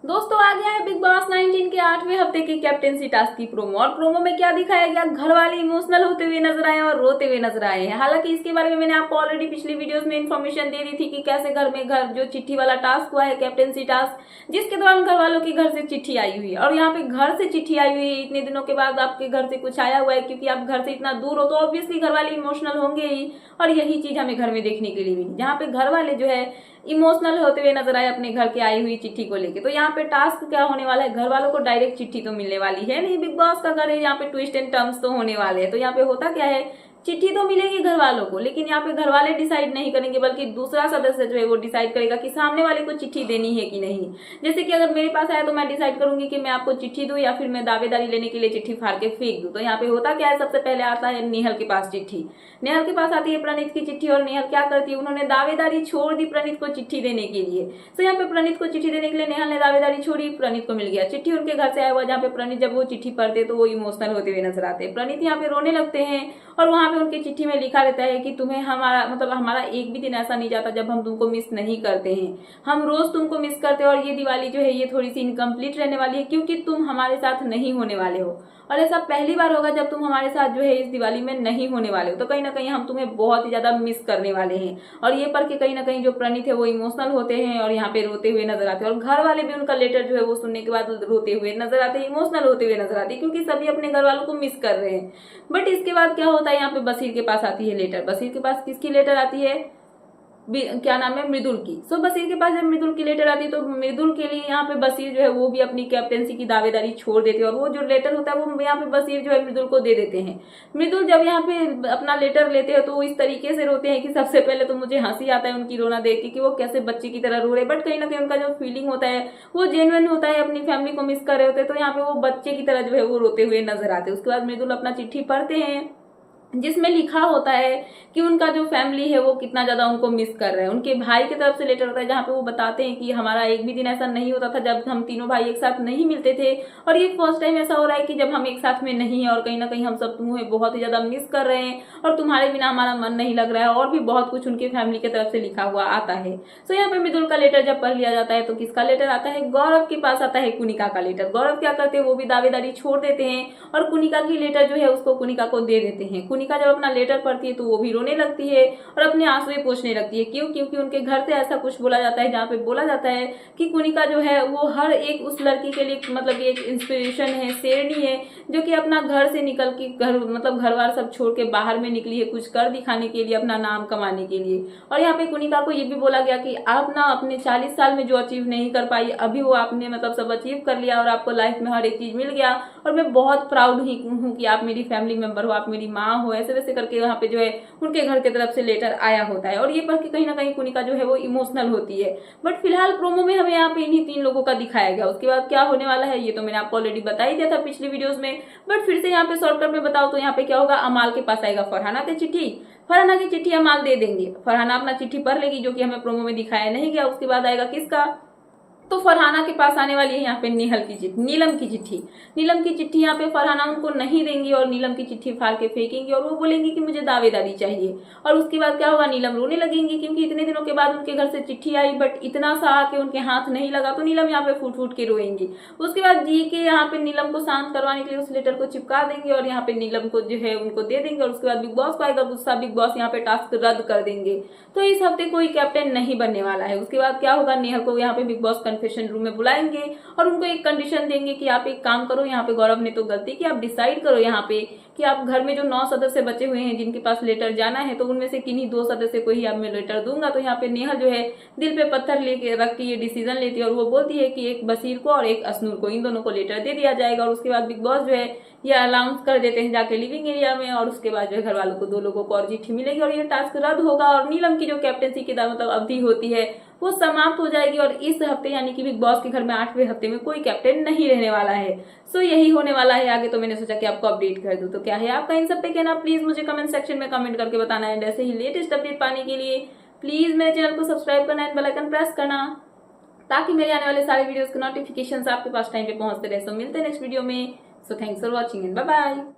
दोस्तों आ गया है बिग बॉस 19 के 8वें हफ्ते की कैप्टेंसी टास्क की प्रोमो। और प्रोमो में क्या दिखाया गया, घर वाले इमोशनल होते हुए नजर आए और रोते हुए नजर आए हैं। हालांकि इसके बारे में मैंने आपको ऑलरेडी पिछली वीडियोस में इन्फॉर्मेशन दे दी थी कि कैसे घर जो चिट्ठी वाला टास्क हुआ है, कैप्टेंसी टास्क, जिसके दौरान घर वालों के घर से चिट्ठी आई हुई है। और यहाँ पे घर से चिट्ठी आई हुई है, इतने दिनों के बाद आपके घर से कुछ आया हुआ है, क्योंकि आप घर से इतना दूर हो तो ऑब्वियसली घर वाले इमोशनल होंगे ही। और यही चीज हमें घर में देखने के लिए मिली, जहाँ पे घर वाले जो है इमोशनल होते हुए नजर आए अपने घर के आई हुई चिट्ठी को लेके। तो यहाँ पे टास्क क्या होने वाला है, घर वालों को डायरेक्ट चिट्ठी तो मिलने वाली है नहीं, बिग बॉस का घर है, यहाँ पे ट्विस्ट एंड टर्म्स तो होने वाले हैं। तो यहाँ पे होता क्या है, चिट्ठी तो मिलेगी घर वालों को, लेकिन यहाँ पे घर वाले डिसाइड नहीं करेंगे, बल्कि दूसरा सदस्य जो है वो डिसाइड करेगा कि सामने वाले को चिट्ठी देनी है कि नहीं। जैसे कि अगर मेरे पास आया तो मैं डिसाइड करूंगी कि मैं आपको चिट्ठी दूं या फिर मैं दावेदारी लेने के लिए चिट्ठी फाड़ के फेंक दूं। तो यहाँ पे होता क्या है, सबसे पहले आता है नेहल के पास चिट्ठी। नेहल के पास आती है प्रणीत की चिट्ठी, और नेहल क्या करती है, उन्होंने दावेदारी छोड़ दी प्रणीत को चिट्ठी देने के लिए। तो यहाँ पे प्रणीत को चिट्ठी देने के लिए नेहल ने दावेदारी छोड़ी, प्रणीत को मिल गया चिट्ठी। उनके घर से आया हुआ, जहाँ पे प्रणीत जब वो चिट्ठी पढ़ते तो वो इमोशनल होते हुए नजर आते हैं। प्रणीत यहाँ पे रोने लगते हैं और वहां पे उनकी चिट्ठी में लिखा रहता है कि तुम्हें हमारा एक भी दिन ऐसा नहीं जाता जब हम तुमको मिस नहीं करते हैं। हम रोज तुमको मिस करते हैं, और ये दिवाली जो है ये थोड़ी सी इनकम्प्लीट रहने वाली है क्योंकि तुम हमारे साथ नहीं होने वाले हो। और ऐसा पहली बार होगा जब तुम हमारे साथ जो है इस दिवाली में नहीं होने वाले हो। तो कहीं ना कहीं हम तुम्हें बहुत ही ज्यादा मिस करने वाले हैं। और ये पढ़ के कहीं ना कहीं जो प्रणीत है वो इमोशनल होते हैं और यहाँ पे रोते हुए नजर आते हैं। और घर वाले भी उनका लेटर जो है वो सुनने के बाद रोते हुए नजर आते हैं, इमोशनल होते हुए नजर आते हैं, क्योंकि सभी अपने घर वालों को मिस कर रहे हैं। बट इसके बाद क्या होता है, यहाँ पे बसीर के पास आती है लेटर। बसीर के पास किसकी लेटर आती है, क्या नाम है, मृदुल की। सो बसीर के पास जब मृदुल की लेटर आती है तो मृदुल के लिए यहाँ पे बसीर जो है वो भी अपनी कैप्टेंसी की दावेदारी छोड़ देते हैं, और वो जो लेटर होता है वो यहाँ पे बसीर जो है मृदुल को दे देते हैं। मृदुल जब यहाँ पे अपना लेटर लेते हैं तो वो इस तरीके से रोते हैं कि सबसे पहले तो मुझे हंसी आता है उनकी रोना देख के कि वो कैसे बच्चे की तरह रो रहे, बट कहीं ना कहीं उनका जो फीलिंग होता है वो जेन्युइन होता है, अपनी फैमिली को मिस कर रहे होते हैं। तो यहाँ पे वो बच्चे की तरह जो है वो रोते हुए नजर आते हैं। उसके बाद मृदुल अपना चिट्ठी पढ़ते हैं जिसमें लिखा होता है कि उनका जो फैमिली है वो कितना ज्यादा उनको मिस कर रहे हैं। उनके भाई की तरफ से लेटर होता है जहाँ पे वो बताते हैं कि हमारा एक भी दिन ऐसा नहीं होता था जब हम तीनों भाई एक साथ नहीं मिलते थे, और ये फर्स्ट टाइम ऐसा हो रहा है कि जब हम एक साथ में नहीं है, और कहीं ना कहीं हम सब तुम्हें बहुत ही ज्यादा मिस कर रहे हैं और तुम्हारे बिना हमारा मन नहीं लग रहा है। और भी बहुत कुछ उनके फैमिली की तरफ से लिखा हुआ आता है। सो यहाँ पे मृदुल का लेटर जब पढ़ लिया जाता है तो किसका लेटर आता है, गौरव के पास आता है कुनिका का लेटर। गौरव क्या करते हैं, वो भी दावेदारी छोड़ देते हैं और कुनिका की लेटर जो है उसको कुनिका को दे देते हैं। कुनिका जब अपना लेटर पढ़ती है तो वो भी रोने लगती है और अपने आंसुएं पोंछने लगती है। क्यों? क्योंकि उनके घर से ऐसा कुछ बोला जाता है जहाँ पे बोला जाता है कि कुनिका जो है वो हर एक उस लड़की के लिए मतलब एक इंस्पिरेशन है, शेरनी है, जो कि अपना घर से निकल के घर बार सब छोड़ के बाहर में निकली है कुछ कर दिखाने के लिए, अपना नाम कमाने के लिए। और यहाँ पे कुनिका को ये भी बोला गया कि आप ना अपने 40 साल में जो अचीव नहीं कर पाई अभी वो आपने सब अचीव कर लिया और आपको लाइफ में हर एक चीज मिल गया, और मैं बहुत प्राउड हूँ कि आप मेरी फैमिली मेंबर हो, आप मेरी माँ हो। ऐसे वैसे करके यहाँ पे जो है उनके घर की तरफ से लेटर आया होता है, और ये पढ़ के कहीं ना कहीं कुनिका जो है वो इमोशनल होती है। बट फिलहाल प्रोमो में हमें यहाँ पे इन्हीं 3 लोगों का दिखाया गया। उसके बाद क्या होने वाला है ये तो मैंने आपको ऑलरेडी बता ही दिया था पिछली वीडियोस में, बट फिर से यहाँ पे शॉर्टकट में बताओ तो यहाँ पे क्या होगा, अमाल के पास आएगा फरहाना की चिट्ठी। फरहाना की चिट्ठी अमाल दे देंगे, फरहाना अपना चिट्ठी पढ़ लेगी जो कि हमें प्रोमो में दिखाया नहीं गया। उसके बाद आएगा किसका, तो फरहाना के पास आने वाली है यहाँ पे नीलम की चिट्ठी। नीलम की चिट्ठी यहाँ पे फरहाना उनको नहीं देंगी और नीलम की चिट्ठी फाड़ के फेंकेंगी और वो बोलेंगी कि मुझे दावेदारी चाहिए। और उसके बाद क्या होगा, नीलम रोने लगेंगी क्योंकि इतने दिनों के बाद उनके घर से चिट्ठी आई बट इतना सा आके उनके हाथ नहीं लगा, तो नीलम यहाँ पे फूट फूट के रोएंगी। उसके बाद जी के यहाँ पे नीलम को शांत करवाने के लिए उस लेटर को चिपका देंगे और यहाँ पे नीलम को जो है उनको दे देंगे। और उसके बाद बिग बॉस को आएगा गुस्सा, बिग बॉस यहाँ पे टास्क रद्द कर देंगे। तो इस हफ्ते कोई कैप्टन नहीं बनने वाला है। उसके बाद क्या होगा, नेहा को यहाँ पे बिग बॉस कन्फेशन रूम में बुलाएंगे और उनको एक कंडीशन देंगे कि आप एक काम करो, यहाँ पे गौरव ने तो गलती की, आप डिसाइड करो यहाँ पे कि आप घर में जो 9 सदस्य बचे हुए हैं जिनके पास लेटर जाना है तो उनमें से किन्हीं 2 सदस्य को ही अब मैं लेटर दूंगा। तो यहाँ पे नेहा जो है दिल पे पत्थर लेके रख के ये डिसीजन लेती है और वो बोलती है कि एक बसीर को और एक असनूर को, इन दोनों को लेटर दे दिया जाएगा। और उसके बाद बिग बॉस जो है ये अनाउंस कर देते हैं जाके लिविंग एरिया में, और उसके बाद जो है घर वालों को 2 लोगों को और चिट्ठी मिलेगी और ये टास्क रद्द होगा और नीलम की जो कैप्टेंसी की अवधि होती है वो समाप्त हो जाएगी। और इस हफ्ते यानी कि बिग बॉस के घर में 8वें हफ्ते में कोई कैप्टन नहीं रहने वाला है। सो यही होने वाला है आगे। तो मैंने सोचा कि आपको अपडेट कर दूं। तो क्या है आपका इन सब पे कहना, प्लीज मुझे कमेंट सेक्शन में कमेंट करके बताना है। ऐसे ही लेटेस्ट अपडेट पाने के लिए प्लीज मेरे चैनल को सब्सक्राइब करना एंड बेल आइकन प्रेस करना, ताकि मेरे आने वाले सारे वीडियोस के नोटिफिकेशन आपके पास टाइम पे पहुंचते रहे। सो मिलते हैं नेक्स्ट वीडियो में। So thanks for watching and bye bye.